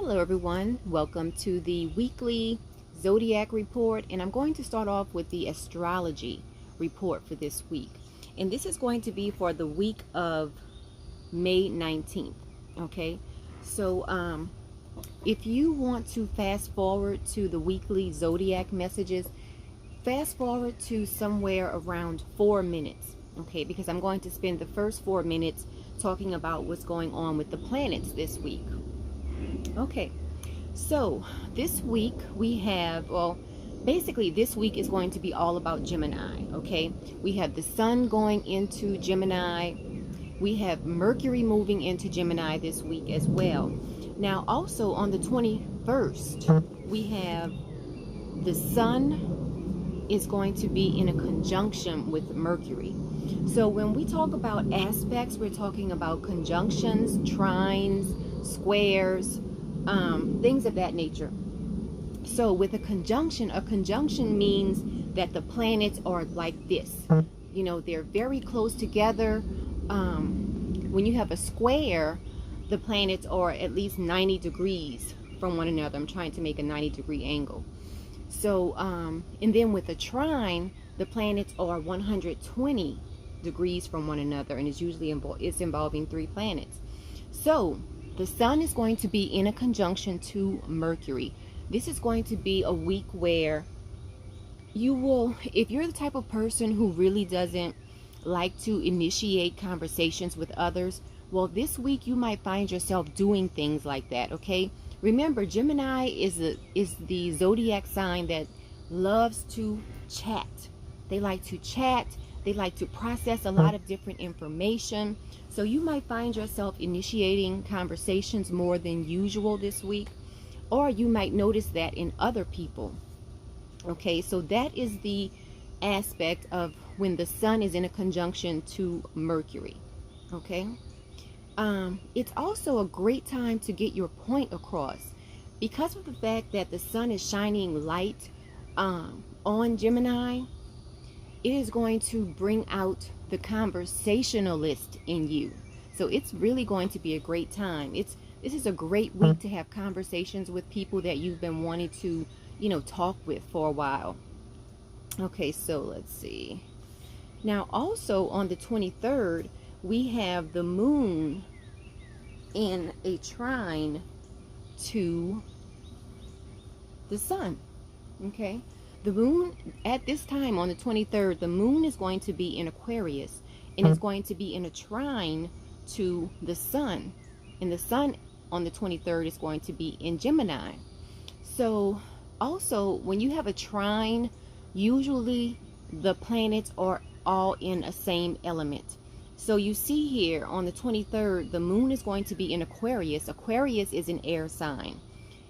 Hello everyone, welcome to the weekly Zodiac report, and I'm going to start off with the astrology report for this week. And this is going to be for the week of May 19th. Okay, so if you want to fast forward to the weekly Zodiac messages, fast forward to somewhere around 4 minutes. Okay, because I'm going to spend the first 4 minutes talking about what's going on with the planets this week. Okay, so this week we have, well, basically this week is going to be all about Gemini. Okay, we have the sun going into Gemini. We have Mercury moving into Gemini this week as well. Now also on the 21st, we have the sun is going to be in a conjunction with Mercury. So when we talk about aspects, we're talking about conjunctions, trines, squares, things of that nature. So with a conjunction means that the planets are like this. You know, they're very close together. When you have a square, the planets are at least 90 degrees from one another. I'm trying to make a 90-degree angle. So, and then with a trine, the planets are 120 degrees from one another, and it's usually involving 3 planets. So the sun is going to be in a conjunction to Mercury. This is going to be a week where you will, if you're the type of person who really doesn't like to initiate conversations with others, well, this week you might find yourself doing things like that. Okay, remember, Gemini is the zodiac sign that loves to chat. They like to chat. They like to process a lot of different information. So you might find yourself initiating conversations more than usual this week, or you might notice that in other people. Okay, so that is the aspect of when the sun is in a conjunction to Mercury. Okay, it's also a great time to get your point across because of the fact that the sun is shining light on Gemini. It is going to bring out the conversationalist in you. So it's really going to be a great time. This is a great week to have conversations with people that you've been wanting to, talk with for a while. Okay, so let's see. Now also on the 23rd, we have the moon in a trine to the sun. Okay, the moon at this time on the 23rd, the moon is going to be in Aquarius, and it's going to be in a trine to the sun, and the sun on the 23rd is going to be in Gemini. So also when you have a trine, usually the planets are all in a same element. So you see here on the 23rd, the moon is going to be in Aquarius. Aquarius is an air sign,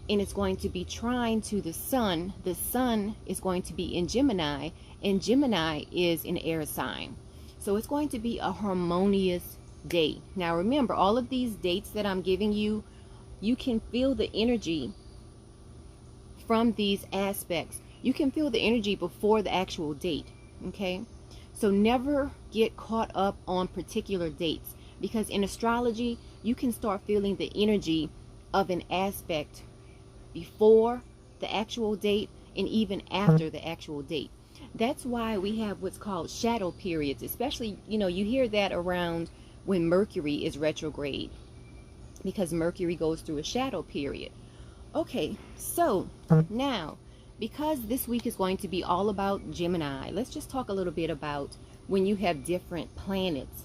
and it's going to be trine to the sun. The sun is going to be in Gemini, and Gemini is an air sign. So it's going to be a harmonious day. Now remember, all of these dates that I'm giving you, you can feel the energy from these aspects. You can feel the energy before the actual date. Okay, so never get caught up on particular dates, because in astrology you can start feeling the energy of an aspect before the actual date and even after the actual date. That's why we have what's called shadow periods, especially, you hear that around when Mercury is retrograde, because Mercury goes through a shadow period. Okay, so now, because this week is going to be all about Gemini, let's just talk a little bit about when you have different planets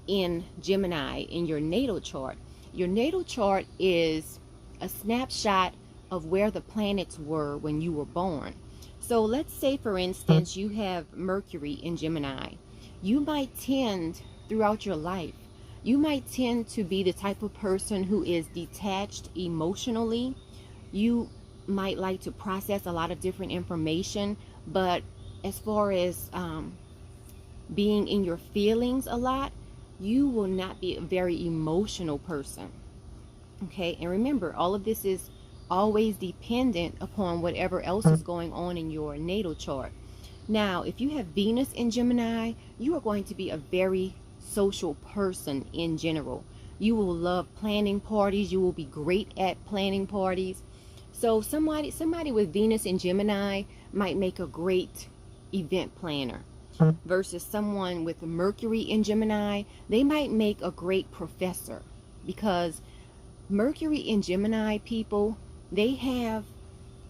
in Gemini in your natal chart. Your natal chart is a snapshot of where the planets were when you were born. So let's say, for instance, you have Mercury in Gemini. You might tend, throughout your life, you might tend to be the type of person who is detached emotionally. You might like to process a lot of different information, but as far as being in your feelings a lot, you will not be a very emotional person. Okay, and remember, all of this is always dependent upon whatever else is going on in your natal chart. Now, if you have Venus in Gemini, you are going to be a very social person in general. You will love planning parties. You will be great at planning parties. So somebody with Venus in Gemini might make a great event planner, versus someone with Mercury in Gemini. They might make a great professor, because Mercury in Gemini people, they have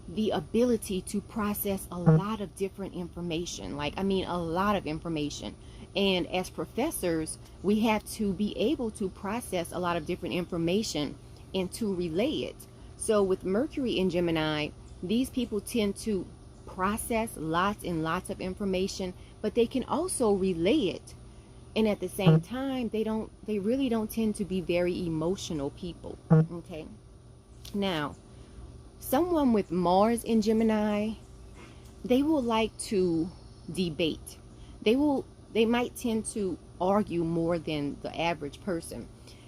the ability to process a lot of different information. Like, I mean, a lot of information. And as professors, we have to be able to process a lot of different information and to relay it. So with Mercury in Gemini, these people tend to process lots and lots of information, but they can also relay it. And at the same time, they really don't tend to be very emotional people. Okay. Now, someone with Mars in Gemini, they will like to debate. They might tend to argue more than the average person.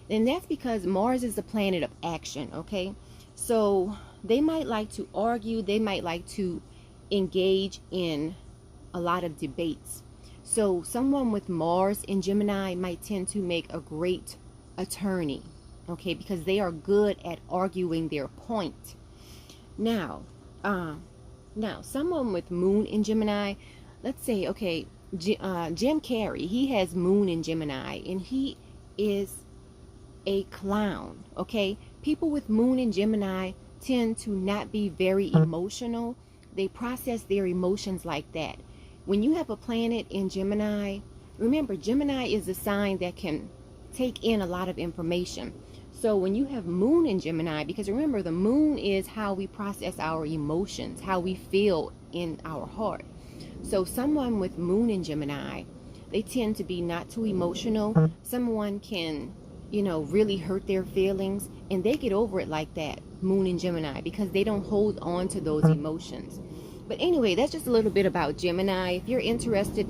And that's because Mars is the planet of action, okay? So they might like to argue, they might like to engage in a lot of debates. So someone with Mars in Gemini might tend to make a great attorney, okay? Because they are good at arguing their point. Now, someone with Moon in Gemini, let's say, okay, Jim Carrey, he has Moon in Gemini, and he is a clown, okay? People with Moon in Gemini tend to not be very emotional. They process their emotions like that. When you have a planet in Gemini, remember, Gemini is a sign that can take in a lot of information. So when you have Moon in Gemini, because remember, the moon is how we process our emotions, how we feel in our heart. So someone with Moon in Gemini, they tend to be not too emotional. Someone can, really hurt their feelings, and they get over it like that, Moon in Gemini, because they don't hold on to those emotions. But anyway, that's just a little bit about Gemini. If you're interested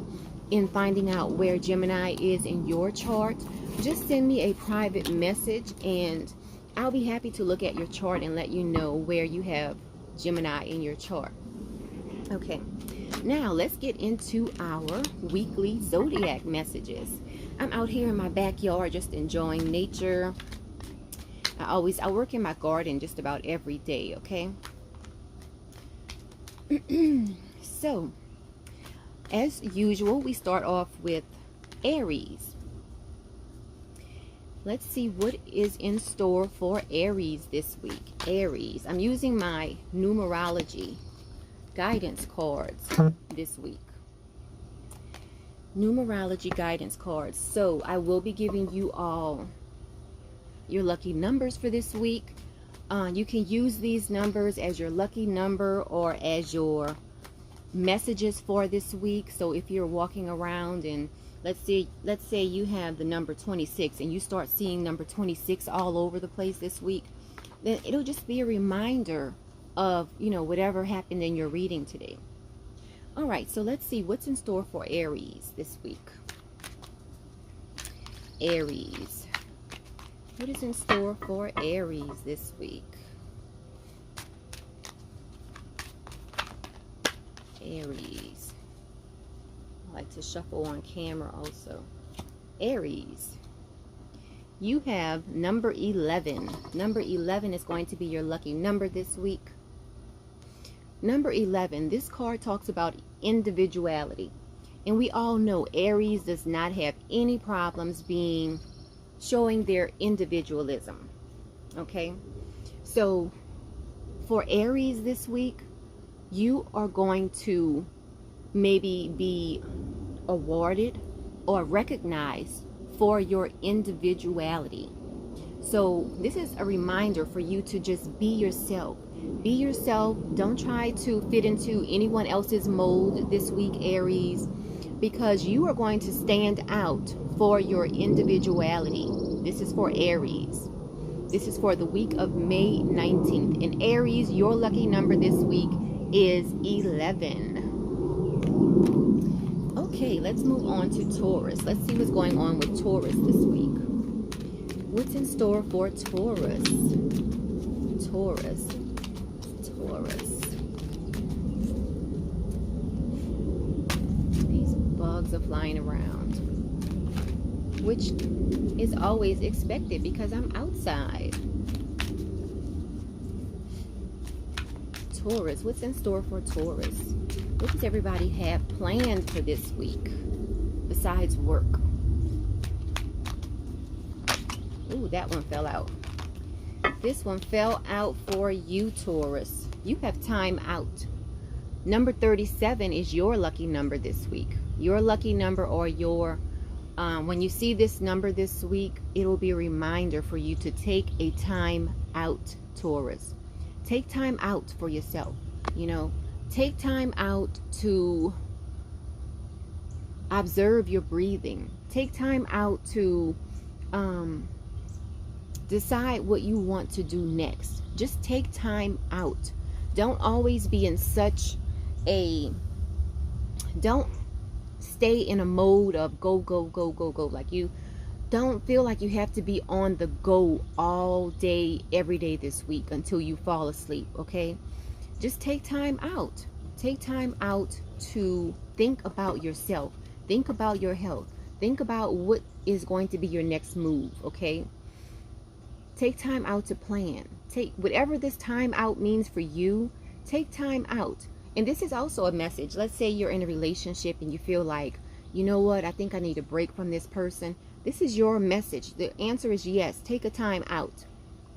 in finding out where Gemini is in your chart, just send me a private message, and I'll be happy to look at your chart and let you know where you have Gemini in your chart. Okay, now let's get into our weekly zodiac messages. I'm out here in my backyard just enjoying nature. I work in my garden just about every day, okay? So, as usual, we start off with Aries. Let's see what is in store for Aries this week. Aries, I'm using my numerology guidance cards this week. Numerology guidance cards. So I will be giving you all your lucky numbers for this week. You can use these numbers as your lucky number or as your messages for this week. So if you're walking around and let's say you have the number 26 and you start seeing number 26 all over the place this week, then it'll just be a reminder of, whatever happened in your reading today. All right, so let's see what's in store for Aries this week. Aries. What is in store for Aries this week? Aries. I like to shuffle on camera also. Aries. You have number 11. Number 11 is going to be your lucky number this week. Number 11, this card talks about individuality. And we all know Aries does not have any problems showing their individualism. Okay? So, for Aries this week, you are going to maybe be awarded or recognized for your individuality. So, this is a reminder for you to just be yourself. Be yourself. Don't try to fit into anyone else's mold this week, Aries, because you are going to stand out for your individuality. This is for Aries. This is for the week of May 19th. And Aries, your lucky number this week is 11. Okay, let's move on to Taurus. Let's see what's going on with Taurus this week. What's in store for Taurus? Taurus. These bugs are flying around. which is always expected because I'm outside. Taurus, what's in store for Taurus? What does everybody have planned for this week besides work? Ooh, that one fell out. This one fell out for you, Taurus. You have time out. Number 37 is your lucky number this week. Your lucky number, or your, when you see this number this week, it will be a reminder for you to take a time out, Taurus. Take time out for yourself. You know, take time out to observe your breathing. Take time out to decide what you want to do next. Just take time out. Don't always be in such a, don't stay in a mode of go, go, go, go, go. Like, you don't feel like you have to be on the go all day, every day this week until you fall asleep, okay? Just take time out. Take time out to think about yourself. Think about your health. Think about what is going to be your next move, okay? Take time out to plan. Take whatever this time out means for you, take time out. And this is also a message. Let's say you're in a relationship and you feel like, you know what, I think I need a break from this person. This is your message. The answer is yes. Take a time out.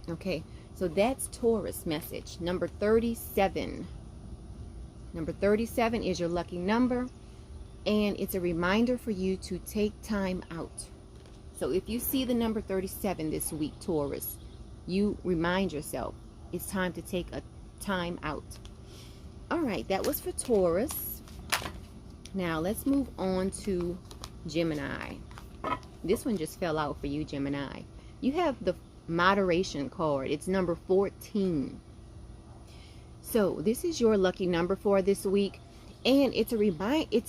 Okay, so that's Taurus message. Number 37. Number 37 is your lucky number. And it's a reminder for you to take time out. So if you see the number 37 this week, Taurus, you remind yourself it's time to take a time out. All right, that was for Taurus. Now let's move on to Gemini. This one just fell out for you, Gemini. You have the moderation card. It's number 14. So this is your lucky number for this week. And it's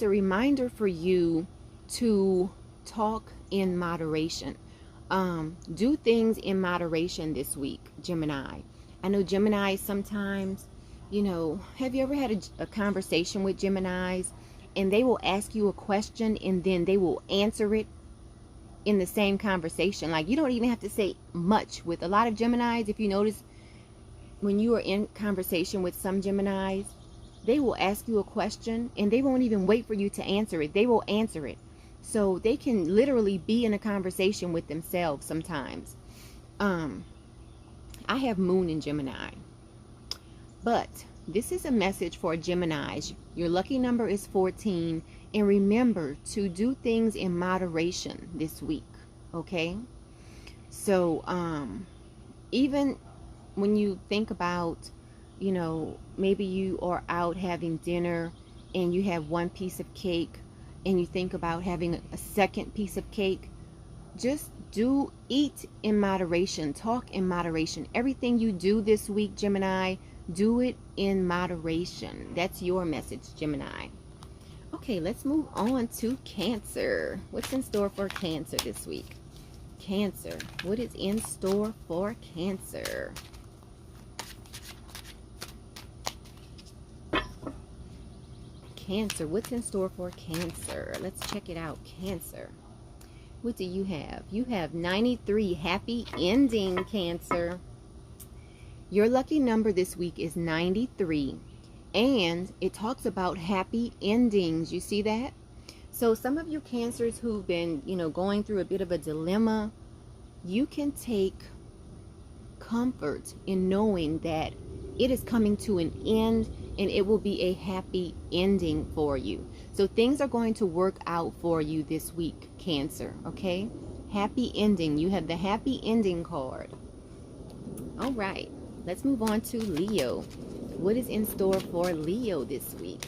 a reminder for you to talk in moderation. Do things in moderation this week, Gemini. I know Gemini sometimes, you know, have you ever had a conversation with Geminis and they will ask you a question and then they will answer it in the same conversation? Like, you don't even have to say much with a lot of Geminis. If you notice, when you are in conversation with some Geminis, they will ask you a question and they won't even wait for you to answer it. They will answer it. So they can literally be in a conversation with themselves sometimes. I have Moon in Gemini. But this is a message for Geminis. Your lucky number is 14. And remember to do things in moderation this week. Okay? So, even when you think about, you know, maybe you are out having dinner and you have one piece of cake and you think about having a second piece of cake, just eat in moderation, talk in moderation. Everything you do this week, Gemini, do it in moderation. That's your message, Gemini. Okay, let's move on to Cancer. What's in store for Cancer this week? Cancer, what is in store for Cancer? Cancer, what's in store for Cancer? Let's check it out. Cancer, what do you have? You have 93. Happy ending, Cancer. Your lucky number this week is 93, and it talks about happy endings. You see that? So some of you Cancers who've been, you know, going through a bit of a dilemma, you can take comfort in knowing that it is coming to an end and it will be a happy ending for you. So things are going to work out for you this week, Cancer, okay? Happy ending. You have the happy ending card. All right, let's move on to Leo. What is in store for Leo this week?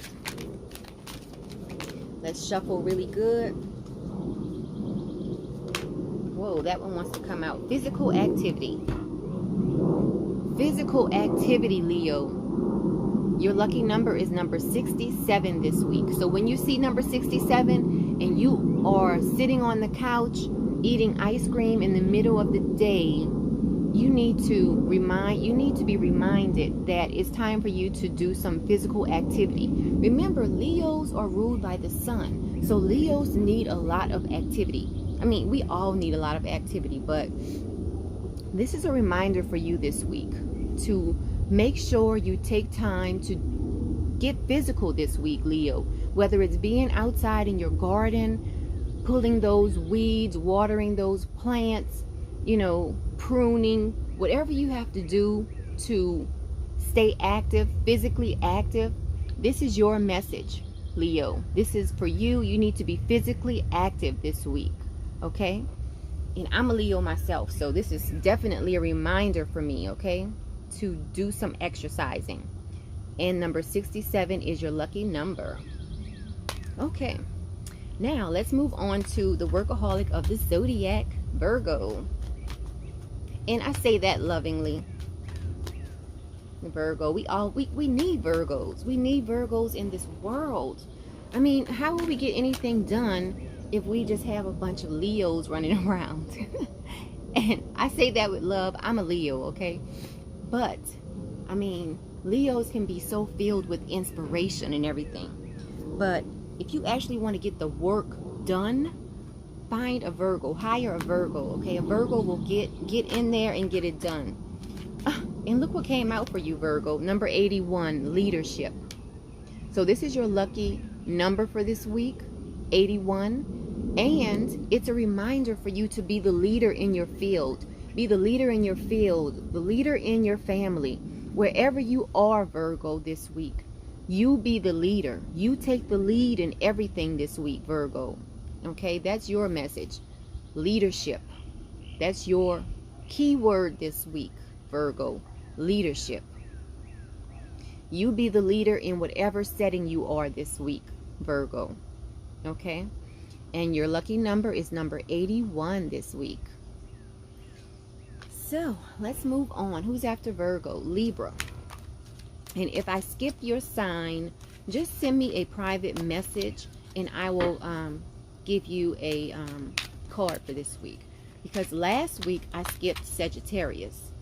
Let's shuffle really good. Whoa, that one wants to come out. Physical activity. Physical activity, Leo. Your lucky number is number 67 this week. So when you see number 67 and you are sitting on the couch eating ice cream in the middle of the day, you need to be reminded that it's time for you to do some physical activity. Remember, Leos are ruled by the sun. So Leos need a lot of activity. I mean, we all need a lot of activity, but this is a reminder for you this week to make sure you take time to get physical this week, Leo. Whether it's being outside in your garden, pulling those weeds, watering those plants, you know, pruning, whatever you have to do to stay active, physically active. This is your message, Leo. This is for you. You need to be physically active this week, okay? And I'm a Leo myself, so this is definitely a reminder for me, okay, to do some exercising. And number 67 is your lucky number. Okay, now let's move on to the workaholic of the zodiac, Virgo. And I say that lovingly. Virgo, we need Virgos. We need Virgos in this world. I mean, how will we get anything done if we just have a bunch of Leos running around? And I say that with love. I'm a Leo, okay? But, I mean, Leos can be so filled with inspiration and everything. But if you actually want to get the work done, find a Virgo. Hire a Virgo, okay? A Virgo will get in there and get it done. And look what came out for you, Virgo. Number 81, leadership. So this is your lucky number for this week, 81. And it's a reminder for you to be the leader in your field. Be the leader in your field, the leader in your family. Wherever you are, Virgo, this week, you be the leader. You take the lead in everything this week, Virgo. Okay, that's your message. Leadership. That's your key word this week, Virgo. Leadership. You be the leader in whatever setting you are this week, Virgo. Okay? And your lucky number is number 81 this week. So, let's move on. Who's after Virgo? Libra. And if I skip your sign, just send me a private message and I will give you a card for this week. Because last week I skipped Sagittarius.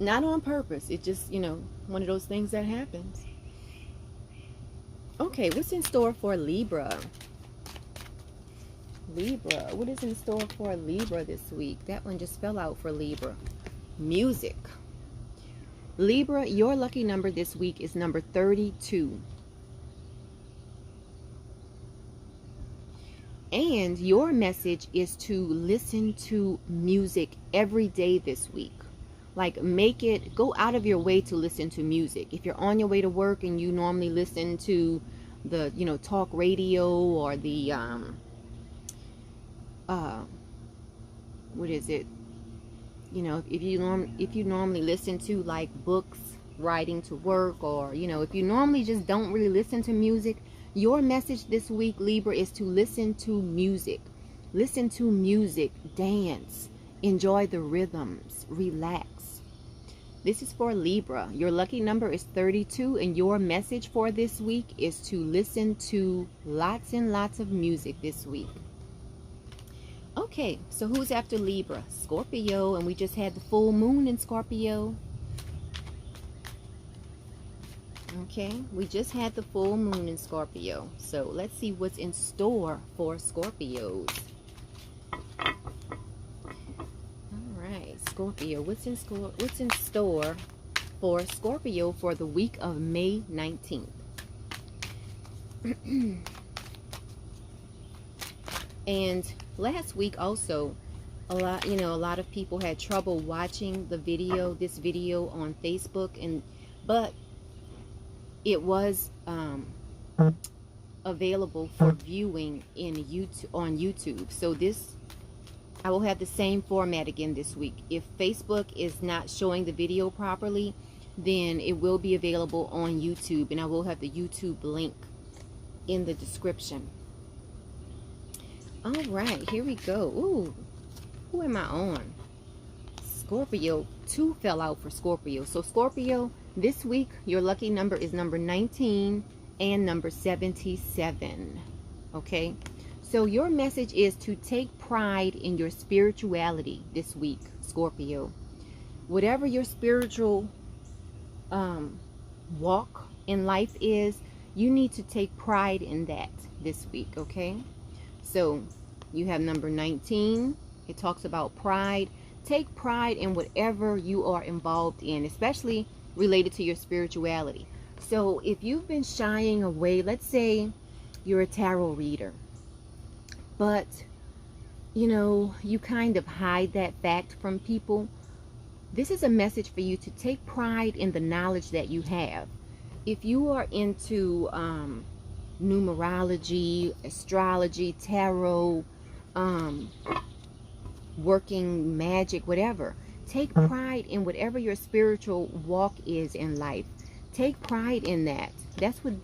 Not on purpose. It just, you know, one of those things that happens. Okay, what's in store for Libra? Libra, what is in store for Libra this week? That one just fell out for Libra. Music. Libra, your lucky number this week is number 32. And your message is to listen to music every day this week. Like, make it, go out of your way to listen to music. If you're on your way to work and you normally listen to the, you know, talk radio or the, what is it? You know, if you normally listen to like books, riding to work, or, you know, if you normally just don't really listen to music, your message this week, Libra, is to listen to music. Listen to music, dance, enjoy the rhythms, relax. This is for Libra. Your lucky number is 32, and your message for this week is to listen to lots and lots of music this week. Okay, so who's after Libra? Scorpio, and we just had the full moon in Scorpio. Okay, we just had the full moon in Scorpio. So let's see what's in store for Scorpios. Scorpio, what's in store for Scorpio for the week of May 19th? And last week also, a lot of people had trouble watching this video on Facebook, but it was available for viewing on YouTube. So I will have the same format again this week. If Facebook is not showing the video properly, then it will be available on YouTube, and I will have the YouTube link in the description. All right, here we go. Ooh, who am I on? Scorpio. 2 fell out for Scorpio. So Scorpio, this week, your lucky number is number 19 and number 77. Okay? So your message is to take pride in your spirituality this week, Scorpio. Whatever your spiritual walk in life is, you need to take pride in that this week, okay? So You have number 19. It talks about pride. Take pride in whatever you are involved in, especially related to your spirituality. So if you've been shying away, let's say you're a tarot reader, but you kind of hide that fact from people, this is a message for you to take pride in the knowledge that you have. If you are into numerology, astrology, tarot, working magic, whatever, take pride in whatever your spiritual walk is in life. Take pride in that. That's what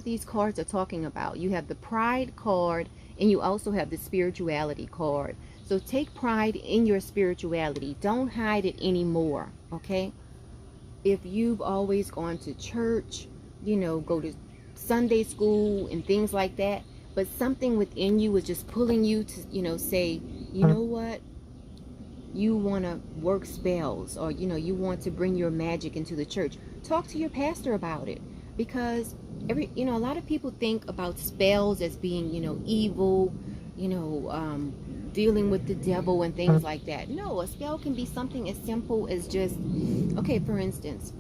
these cards are talking about. You have the pride card, and you also have the spirituality card. So take pride in your spirituality. Don't hide it anymore, okay? If you've always gone to church, go to Sunday school and things like that, but something within you is just pulling you to, say, you know what? You want to work spells, or, you want to bring your magic into the church. Talk to your pastor about it, because a lot of people think about spells as being, evil, dealing with the devil and things like that. No, a spell can be something as simple as just, okay, for instance,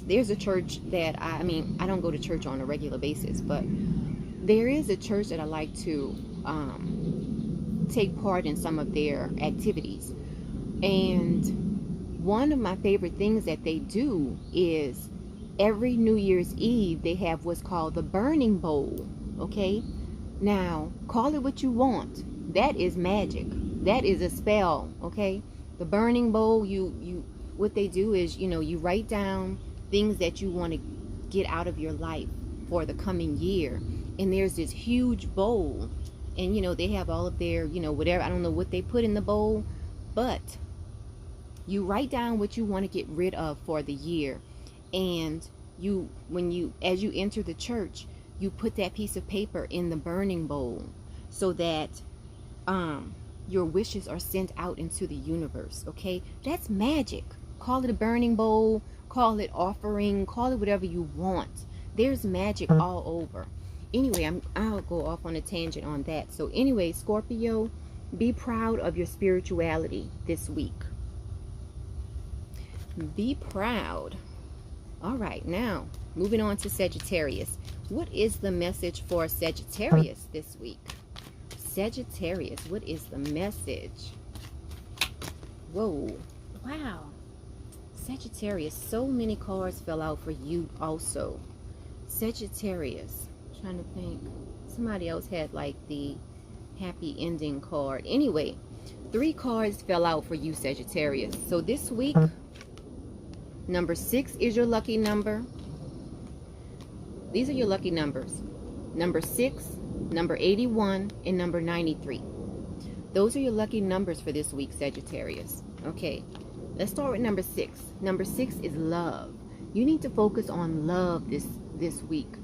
there's a church that I don't go to church on a regular basis, but there is a church that I like to take part in some of their activities. And one of my favorite things that they do is every New Year's Eve, they have what's called the burning bowl, okay? Now, call it what you want. That is magic. That is a spell, okay? The burning bowl, what they do is, you write down things that you want to get out of your life for the coming year. And there's this huge bowl, and, they have all of their, whatever, I don't know what they put in the bowl, but you write down what you want to get rid of for the year. And as you enter the church, you put that piece of paper in the burning bowl so that your wishes are sent out into the universe, okay? That's magic. Call it a burning bowl, call it offering, call it whatever you want. There's magic all over. Anyway, I'll go off on a tangent on that. So anyway, Scorpio, be proud of your spirituality this week. Be proud. All right, now moving on to Sagittarius. What is the message for Sagittarius this week? Sagittarius, what is the message? Whoa, wow. Sagittarius, so many cards fell out for you also. Sagittarius, trying to think. Somebody else had like the happy ending card. Anyway, 3 cards fell out for you, Sagittarius. So this week, number 6 is your lucky number. These are your lucky numbers. Number 6, number 81, and number 93. Those are your lucky numbers for this week, Sagittarius. Okay, let's start with number 6. Number 6 is love. You need to focus on love this week.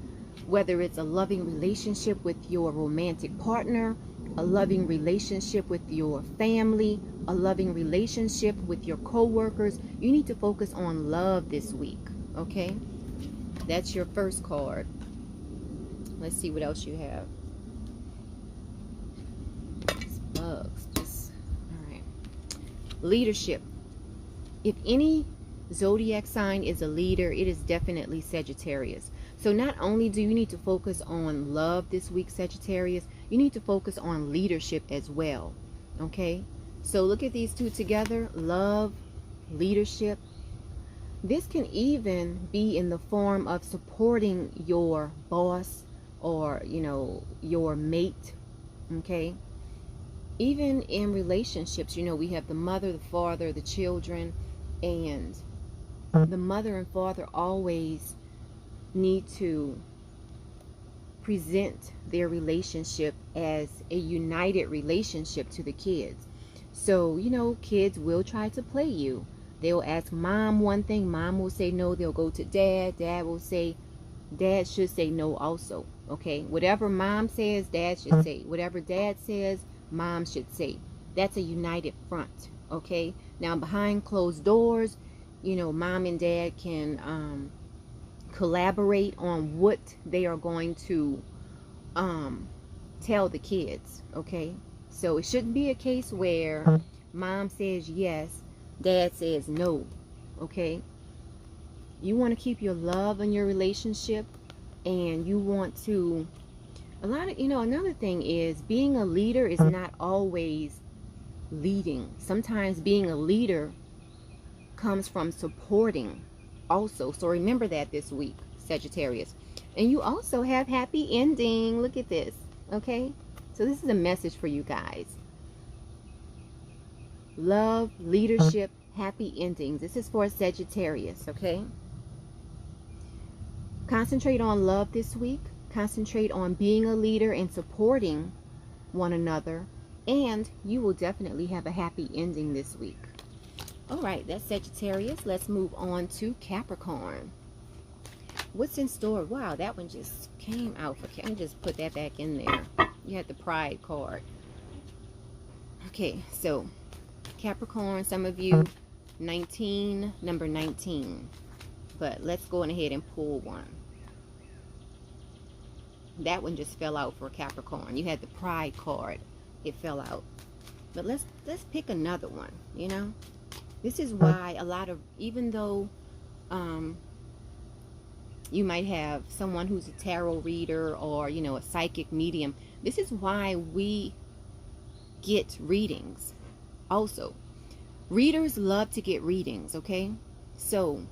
Whether it's a loving relationship with your romantic partner, a loving relationship with your family, a loving relationship with your co-workers, you need to focus on love this week, okay? That's your first card. Let's see what else you have. These bugs. All right. Leadership. If any zodiac sign is a leader, it is definitely Sagittarius. So not only do you need to focus on love this week, Sagittarius, you need to focus on leadership as well, okay? So look at these two together, love, leadership. This can even be in the form of supporting your boss or, your mate, okay? Even in relationships, we have the mother, the father, the children, and the mother and father always need to present their relationship as a united relationship to the kids. So, kids will try to play you. They'll ask mom one thing, mom will say no, they'll go to dad, dad should say no also, okay? Whatever mom says, dad should say. Whatever dad says, mom should say. That's a united front, okay? Now, behind closed doors, mom and dad can collaborate on what they are going to tell the kids, okay? So it shouldn't be a case where mom says yes, dad says no, okay? You want to keep your love in your relationship, and you want to, another thing is being a leader is not always leading. Sometimes being a leader comes from supporting also. So remember that this week, Sagittarius. And you also have happy ending. Look at this, okay? So this is a message for you guys. Love, leadership, happy endings. This is for Sagittarius, okay? Concentrate on love this week. Concentrate on being a leader and supporting one another. And you will definitely have a happy ending this week. All right, that's Sagittarius. Let's move on to Capricorn. What's in store? Wow, that one just came out. Let me just put that back in there. You had the Pride card. Okay, so Capricorn, some of you, 19, number 19. But let's go ahead and pull one. That one just fell out for Capricorn. You had the Pride card. It fell out. But let's pick another one, you know. This is why a lot of, even though you might have someone who's a tarot reader or, you know, a psychic medium, this is why we get readings. Also, readers love to get readings, okay? So,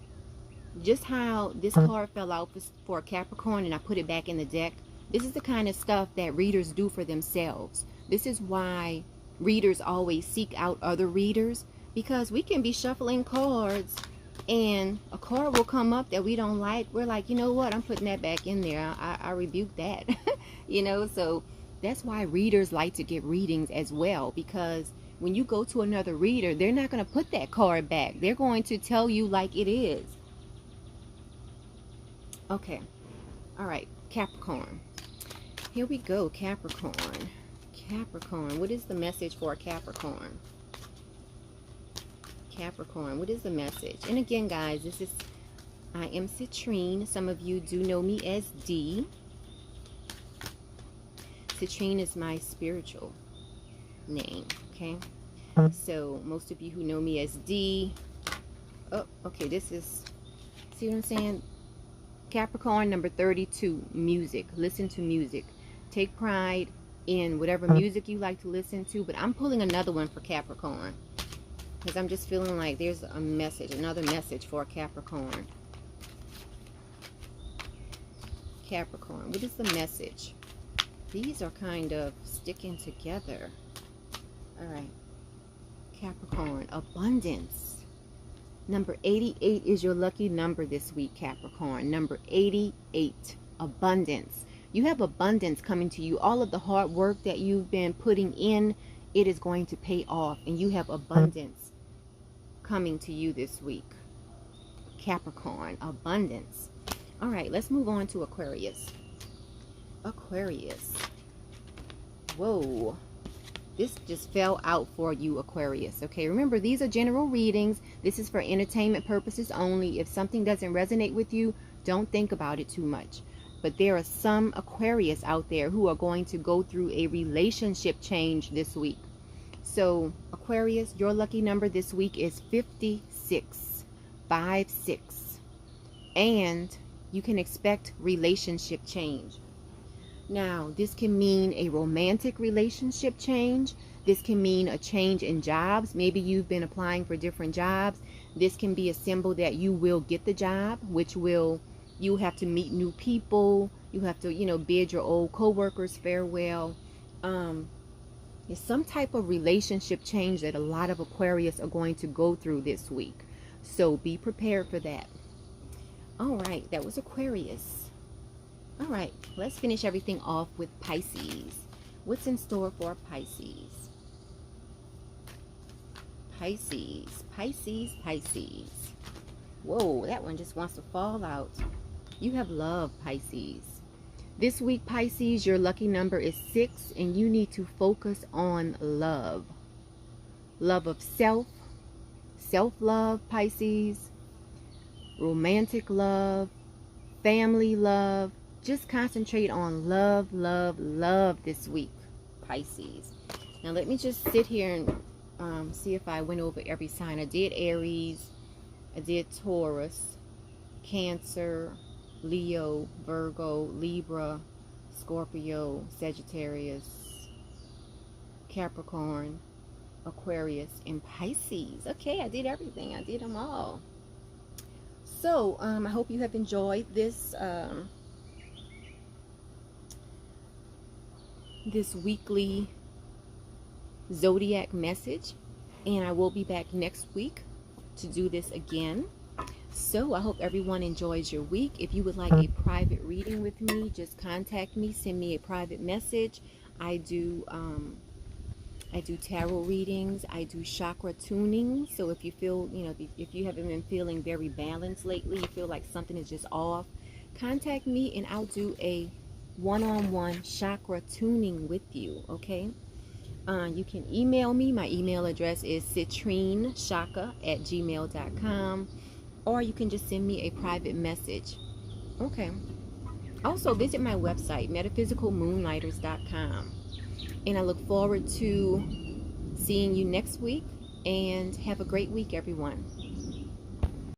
just how this card fell out for Capricorn and I put it back in the deck, this is the kind of stuff that readers do for themselves. This is why readers always seek out other readers, because we can be shuffling cards and a card will come up that we don't like. We're like, you know what, I'm putting that back in there. I rebuke that. You know, so that's why readers like to get readings as well, because when you go to another reader, they're not going to put that card back. They're going to tell you like it is. Okay. All right. Capricorn. Here we go. Capricorn. Capricorn. What is the message for Capricorn? Capricorn. What is the message? And again, guys, I am Citrine. Some of you do know me as D. Citrine is my spiritual name. Okay. So most of you who know me as D. Oh, okay. This is, see what I'm saying? Capricorn, number 32, music. Listen to music. Take pride in whatever music you like to listen to. But I'm pulling another one for Capricorn, because I'm just feeling like there's a message, another message for Capricorn. Capricorn, what is the message? These are kind of sticking together. All right. Capricorn, abundance. Number 88 is your lucky number this week, Capricorn. Number 88, abundance. You have abundance coming to you. All of the hard work that you've been putting in, it is going to pay off. And you have abundance coming to you this week. Capricorn, abundance. All right, let's move on to Aquarius. Aquarius. Whoa. This just fell out for you, Aquarius. Okay, remember, these are general readings. This is for entertainment purposes only. If something doesn't resonate with you, don't think about it too much. But there are some Aquarius out there who are going to go through a relationship change this week. So, Aquarius, your lucky number this week is 56. 56. And you can expect relationship change. Now, this can mean a romantic relationship change. This can mean a change in jobs. Maybe you've been applying for different jobs. This can be a symbol that you will get the job, which will, you have to meet new people. You have to, you know, bid your old co-workers farewell. There's some type of relationship change that a lot of Aquarius are going to go through this week. So be prepared for that. All right, that was Aquarius. All right, let's finish everything off with Pisces. What's in store for Pisces? Pisces, Pisces, Pisces. Whoa, that one just wants to fall out. You have love, Pisces. This week, Pisces, your lucky number is 6, and you need to focus on love. Love of self, self-love, Pisces, romantic love, family love, just concentrate on love, love, love this week, Pisces. Now let me just sit here and see if I went over every sign. I did Aries, I did Taurus, Cancer, Leo, Virgo, Libra, Scorpio, Sagittarius, Capricorn, Aquarius, and Pisces. Okay, I did everything. I did them all. So I hope you have enjoyed this this weekly Zodiac message, and I will be back next week to do this again. So I hope everyone enjoys your week. If you would like a private reading with me, just contact me, send me a private message. I do tarot readings, I do chakra tuning. So if you feel, if you haven't been feeling very balanced lately, you feel like something is just off, contact me and I'll do a one-on-one chakra tuning with you, okay? You can email me. My email address is citrineshaka@gmail.com, or you can just send me a private message, okay? Also, visit my website, metaphysicalmoonlighters.com. And I look forward to seeing you next week, and have a great week, everyone.